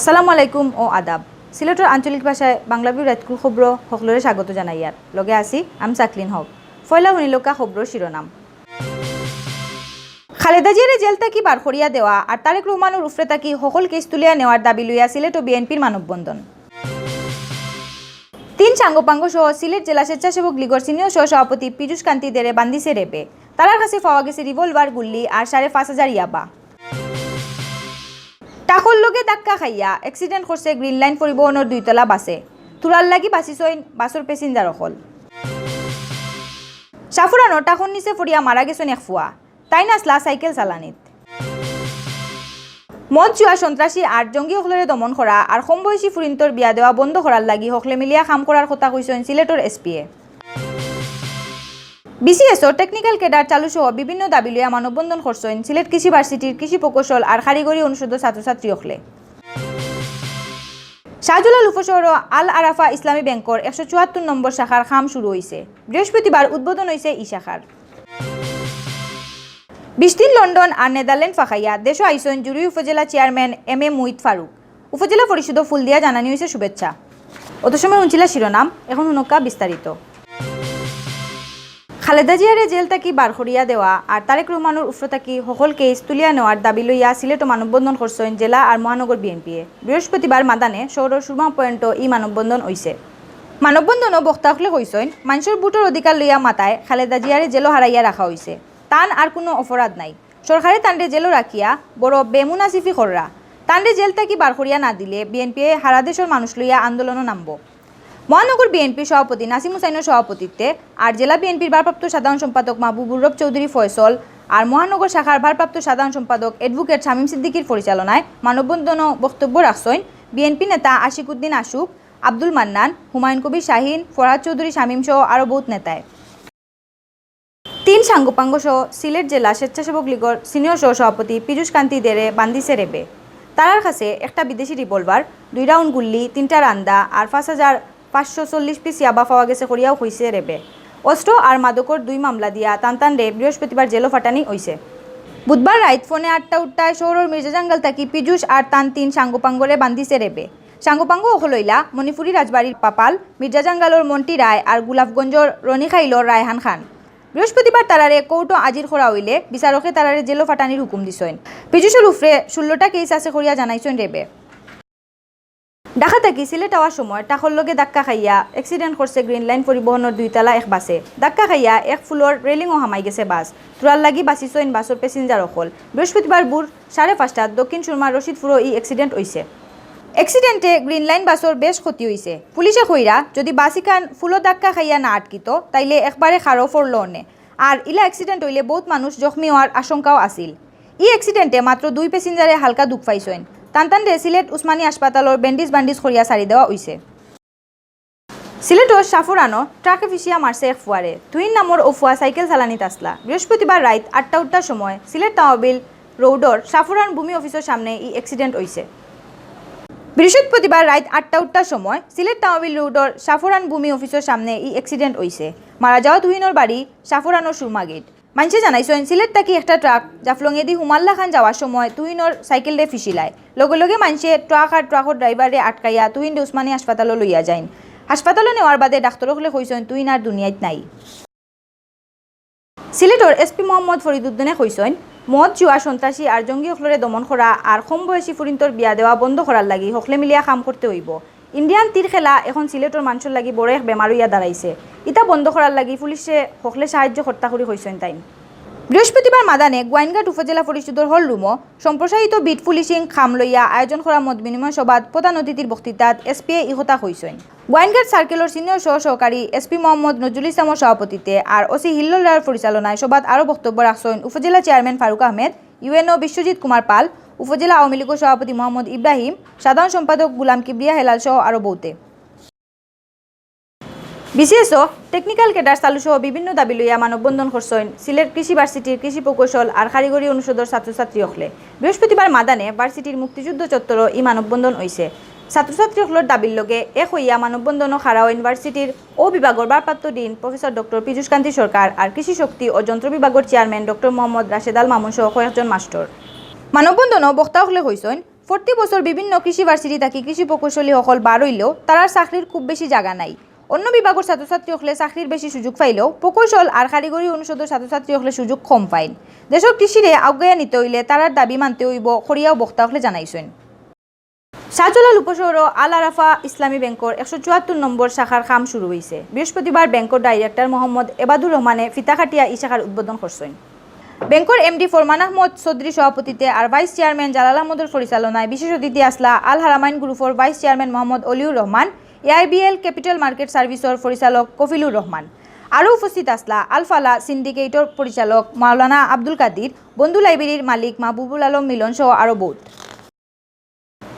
আসসালামু আলাইকুম ও আদাব। সিলেটের আঞ্চলিক ভাষায় বাংলাভিউ রাতকুল খবর সকলরে স্বাগত জানাইয়ার লগে আছি আমি চাকলিন হক। ফয়লা শুনিলকা খবর শিরোনাম। খালেদা জিয়ারে জেল থাকি বার করিয়া দেওয়া আর তারেক রহমানের উফরে থাকি সকল কেস তুলিয়া নেওয়ার দাবি লইয়া সিলেট ও বিএনপির মানববন্ধন। 3 সাঙ্গপাঙ্গ সহ সিলেট জেলা স্বেচ্ছাসেবক লীগের সিনিয়র সহসভাপতি পীযূষ কান্তি দেরে বান্দিছে রেবে। তার কাছে পাওয়া গেছে রিভলভার, গুল্লি আর 5,500 ইয়াবা। টাকর লগে ধাক্কা খাইয়া এক্সিডেন্ট করছে গ্রিন লাইন পরিবহনের 2তলা বাসে। তুরার লাগি বাঁচিছইন বাসর প্যাসেঞ্জার অকল। সাফুরানো টাকর নিচে পড়িয়া মারা গেছেন এক ফুয়া, তাই নাসলা সাইকেল চালানিত। মদ জুয়া সন্ত্রাসী আর জঙ্গি হকলরে দমন করা আর কম বয়সী ফুরিন্তর বিয়া দেওয়া বন্ধ করার লাগি হকলে মিলিয়া কাম করার কথা কইছেন সিলেটর এসপিএ। বিসিএসও টেকনিক্যাল কেডার চালু সহ বিভিন্ন দাবি লইয়া মানববন্ধন করছেন সিলেট কৃষি ভার্সিটির কৃষি প্রকৌশল আর কারিগরি অনুষদের ছাত্রছাত্রী হকলে। শাহজালাল উপশহর আল আরাফা ইসলামী ব্যাংকর 174 নম্বর শাখার কাম শুরু হয়েছে। বৃহস্পতিবার উদ্বোধন হয়েছে এই শাখার। 20 দিন লন্ডন আর নেদারল্যান্ড ফাঁকাইয়া দেশ আইসন জুরি উপজেলা চেয়ারম্যান এম মুহিত ফারুক। উপজেলা পরিষদ ফুল দিয়া জানানি হয়েছে শুভেচ্ছা। অত সময় শুনছিলা শিরোনাম, এখন শুনকা বিস্তারিত। খালেদা জিয়ারে জেল থাকি বার করিয়া দেওয়া আর তারেক রহমানের উফরে থাকি সকল কেস তুলিয়া নেওয়ার দাবি লইয়া সিলেট মানববন্ধন করছেন জেলা আর মহানগর বিএনপিএ। বৃহস্পতিবার মাদানে শহরের সুরমা পয়েন্টও ই মানববন্ধন হয়েছে। মানববন্ধনও বক্তাসকলে কইছেন মানুষের ভোটের অধিকার লইয়া মাথায় খালেদা জিয়ারে জেলও হারাইয়া রাখা হয়েছে। তান আর কোনো অপরাধ নাই, সরকারে তান্ডে জেলও রাখিয়া বড় বেমুনাসিফি কররা। তান্ডে জেল থাকি বার করিয়া না দিলে বিএনপিএ হারা দেশের মানুষ লইয়া আন্দোলনও নামব। মহানগর বিএনপির সভাপতি নাসিম হুসাইনের সভাপতিত্বে আর জেলা বিএনপির ভারপ্রাপ্ত সাধারণ সম্পাদক মাহবুবুর রব চৌধুরী ফয়সল আর মহানগর শাখার ভারপ্রাপ্ত সাধারণ সম্পাদক অ্যাডভোকেট শামীম সিদ্দিকীর পরিচালনায় মানববন্ধনও বক্তব্য রাখছেন বিএনপি নেতা আশিকুদ্দিন আশুক, আব্দুল মান্নান, হুমায়ুন কবির শাহিন, ফরহাদ চৌধুরী শামীম সহ আরও বহুত নেতায়। 3 সাঙ্গপাঙ্গ সহ সিলেট জেলা স্বেচ্ছাসেবক লীগের সিনিয়র সহসভাপতি পীযূষ কান্তি দেরে বান্দিছে রেবে। তার কাছে একটা বিদেশি রিভলভার, 2 রাউন্ড গুল্লি, 3টা রান্দা আর 5,540 পিস ইয়াবা পাওয়া গেছে করিয়াও হয়েছে রেবে। অস্ত্র আর মাদকর 2 মামলা দিয়া টান রে বৃহস্পতিবার জেলও ফাটানি হয়েছে। বুধবার রাত ফোনে 8টা শহরের মির্জাজাঙ্গাল থাকি পীযূষ আর টান 3 সাঙ্গপাঙ্গরে বান্দিছে রেবে। সাঙ্গপাঙ্গ হলইলা মণিপুরি রাজবাড়ির পাপাল, মির্জাজাঙ্গালর মন্টি রায় আর গুলাবগঞ্জর রনিখাইলর রায়হান খান। বৃহস্পতিবার তারারে কোর্টও আজির করা হইলে বিচারকে তারারে জেলও ফাটানির হুকুম দিছেন। পীযূষের উফরে 16টা কেস আছে করিয়া জানাইছেন রেবে। ঢাকা থাকি সিলেট আওয়ার সময় টাকর লগে ধাক্কা খাইয়া এক্সিডেন্ট করছে গ্রিন লাইন পরিবহনের 2তলা এক বাসে। ধাক্কা খাইয়া এক ফুলোর রেলিংও হামাই গেছে বাস। তুরার লাগি বাঁচিছইন বাসর প্যাসেঞ্জার অকল। বৃহস্পতিবার ভোর 5:30টাত দক্ষিণ সুরমার রশিদপুরও ই এক্সিডেন্ট হয়েছে। এক্সিডেন্টে গ্রিন লাইন বাসর বেশ ক্ষতি হয়েছে। পুলিশে কইরা যদি বাসিখান ফুলো ধাক্কা খাইয়া না আটকিত তাইলে একবারে খারো ফরল অনে। আর ইলা অ্যাক্সিডেন্ট হইলে বহুত মানুষ জখমি হওয়ার আশঙ্কাও আছিল। ই অ্যাক্সিডেন্টে মাত্র 2 প্যাসেঞ্জারে হালকা দুঃখ পাইছেন। টান সিলেট উসমানী হাসপাতালের ব্যান্ডিজ করিয়া সারি দেওয়া হয়েছে। সিলেটর সাফুরানো ট্রাকে ফিসিয়া মারছে এক ফুয়ারে। তুহিন নামর ও ফুয়া সাইকেল চালানিত আসলা। বৃহস্পতিবার রাত 8টার সময় সিলেট তাওয়াবিল রোডর সাফুরান ভূমি অফিসের সামনে ই অ্যাক্সিডেন্ট হয়েছে। বৃহস্পতিবার রাত 8টার সময় সিলেট তাওয়াবিল রোডর সাফুরান ভূমি অফিসের সামনে ই অ্যাক্সিডেন্ট হয়েছে। মারা যাওয়া তুহিনের বাড়ি সাফুরানোর সুরমা গেট। মানুষে জানাইছেন সিলেট থাকি একটা ট্রাক জাফলংয়েদি হুমাল্লা খান যাওয়ার সময় তুহিনের সাইকেলরে ফিসিলায়। লগে লগে মানুষে ট্রাক আর ট্রাকর ড্রাইভারে আটকাইয়া তুহিনরে উসমানী হাসপাতালে লইয়া যাইন। হাসপাতালে নেওয়ার বাদে ডাক্তারকলে কইছেন তুহিন আর দুনিয়াত নাই। সিলেটর এসপি মোহাম্মদ ফরিদুদ্দিনে কইছেন মদ জুয়া সন্ত্রাসী আর জঙ্গি হকলরে দমন করা আর কম বয়সী ফুরিন্তর বিয়া দেওয়া বন্ধ করার লাগি হকলে মিলিয়া কাম করতে হইব। ইন্ডিয়ান তীর খেলা এখন সিলেটর মানুষের লাগি বড় এক বেমার হইয়া দাঁড়াইছে। ইটা বন্ধ করার লাগি পুলিশে হকলে সাহায্য কর্তা করি হইছেন তাই। বৃহস্পতিবার মাদানে গোয়াইনঘাট উপজেলা পরিষদের হল রুমও সম্প্রসারিত বিট পুলিশিং খাম লইয়া আয়োজন করা মত বিনিময় সভাত প্রধান অতিথির বক্তৃতাত এসপিএ ইহতা হইছেন। গোয়াইনঘাট সার্কেলের সিনিয়র সহকারী এসপি মোহাম্মদ নজরুল ইসলামের সভাপতিত্বে আর ওসি হিল্লোল রায়ের পরিচালনায় সভাত আরও বক্তব্য রাখছেন উপজেলা চেয়ারম্যান ফারুক আহমেদ, ইউএনও বিশ্বজিৎ কুমার পাল, উপজেলা আওয়ামী লীগের সভাপতি মোহাম্মদ ইব্রাহিম, সাধারণ সম্পাদক গুলাম কিবরিয়া হেলাল সহ আরও বহুতে। বিসিএসও টেকনিক্যাল কেডার চালু সহ বিভিন্ন দাবি লইয়া মানববন্ধন করছেন সিলেট কৃষি ভার্সিটির কৃষি প্রকৌশল আর কারিগরি অনুষদের ছাত্রছাত্রী হকলে। বৃহস্পতিবার মাদানে ভার্সিটির মুক্তিযুদ্ধ চত্বরও ই মানববন্ধন হয়েছে। ছাত্রছাত্রী হকলের দাবির লগে এক হইয়া মানববন্ধনও খাড়া ইউনিভার্সিটির ও বিভাগের ভারপ্রাপ্ত ডিন প্রফেসর ডক্টর পীযূষ কান্তি সরকার আর কৃষি শক্তি ও যন্ত্র বিভাগের চেয়ারম্যান ডক্টর মোহাম্মদ রাশেদ আল মামুন সহ কয়েকজন মাস্টার। মানববন্ধনও বক্তা হকলে কইছেন প্রতি বছর বিভিন্ন কৃষি ভার্সিটি থাকি কৃষি প্রকৌশলী সকল বার হইলেও তারার চাকরির খুব বেশি জায়গা নাই। অন্য বিভাগের ছাত্রছাত্রী হলে চাকরির বেশি সুযোগ পাইলেও প্রকৌশল আর কারিগরি অনুষদের ছাত্রছাত্রী হলে সুযোগ কম পাইন। দেশের কৃষিরে আগাইয়া নিতে হইলে তারার দাবি মানতে হইব খরিয়াও বক্তা হলে জানাইছেন। শাহজালাল উপশহর আল আরাফা ইসলামী ব্যাংকর 174 নম্বর শাখার কাম শুরু হয়েছে। বৃহস্পতিবার ব্যাংকর ডাইরেক্টর মোহাম্মদ এবাদুর রহমানে ফিতাখাটিয়া এই শাখার উদ্বোধন করছেন। ব্যাংকর এমডি ফরমান আহমদ চৌধুরী সভাপতিতে আর ভাইস চেয়ারম্যান জালাল আহমদের পরিচালনায় বিশেষ অতিথি আসলা আল হারামাইন গ্রুপের vice chairman Mohammad Oliur Rahman, AIBL capital market সার্ভিসের পরিচালক কফিলুর রহমান। আরও উপস্থিত আসলা আলফালা সিন্ডিকেটর পরিচালক মাওলানা আব্দুল কাদির, বন্ধু লাইব্রেরির মালিক মাহবুবুল আলম মিলন সহ আরও বহুত।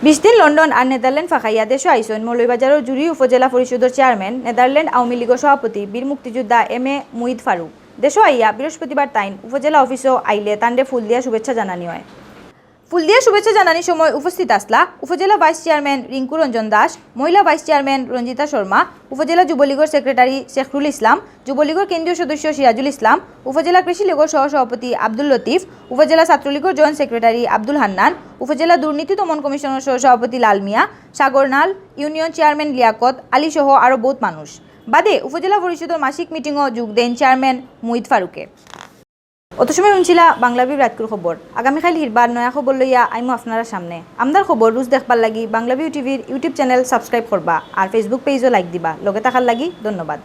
20 দিন লন্ডন আর নেদারল্যান্ড ফাঁকাইয়া দেশে আইসেন মৌলভীবাজারের জুরি উপজেলা পরিষদের চেয়ারম্যান, নেদারল্যান্ড আওয়ামী লীগের সভাপতি বীর মুক্তিযোদ্ধা এম এ মুহিদ ফারুক। দেশে আইয়া বৃহস্পতিবার তাইন উপজেলা অফিসও আইলে তান্ডে ফুল দিয়া শুভেচ্ছা জানানি হয়। ফুল দিয়া শুভেচ্ছা জানানির সময় উপস্থিত আসলা উপজেলা ভাইস চেয়ারম্যান রিঙ্কু রঞ্জন দাস, মহিলা ভাইস চেয়ারম্যান রঞ্জিতা শর্মা, উপজেলা যুবলীগের সেক্রেটারি শেখরুল ইসলাম, যুবলীগের কেন্দ্রীয় সদস্য সিরাজুল ইসলাম, উপজেলা কৃষি লীগের সহসভাপতি আব্দুল লতিফ, উপজেলা ছাত্রলীগের জয়েন্ট সেক্রেটারি আব্দুল হান্নান, উপজেলা দুর্নীতি দমন কমিশনের সহসভাপতি লাল মিয়া, সাগরনাল ইউনিয়ন চেয়ারম্যান লিয়াকত আলী সহ আরও বহুত মানুষ। বাদে উপজেলা পরিষদের মাসিক মিটিংও যোগ দেন চেয়ারম্যান মুহিদ ফারুকে। অত সময় শুনছিলা বাংলাভিউ রাতকুর খবর। আগামীকাল হিরবার নয়া খবর লইয়া আইমো আপনারা সামনে। আমদার খবর রোজ দেখবার লাগি বাংলাভিউ টিভির ইউটিউব চ্যানেল সাবস্ক্রাইব করবা আর ফেসবুক পেজও লাইক দিবা। লগে থাকার লাগি ধন্যবাদ।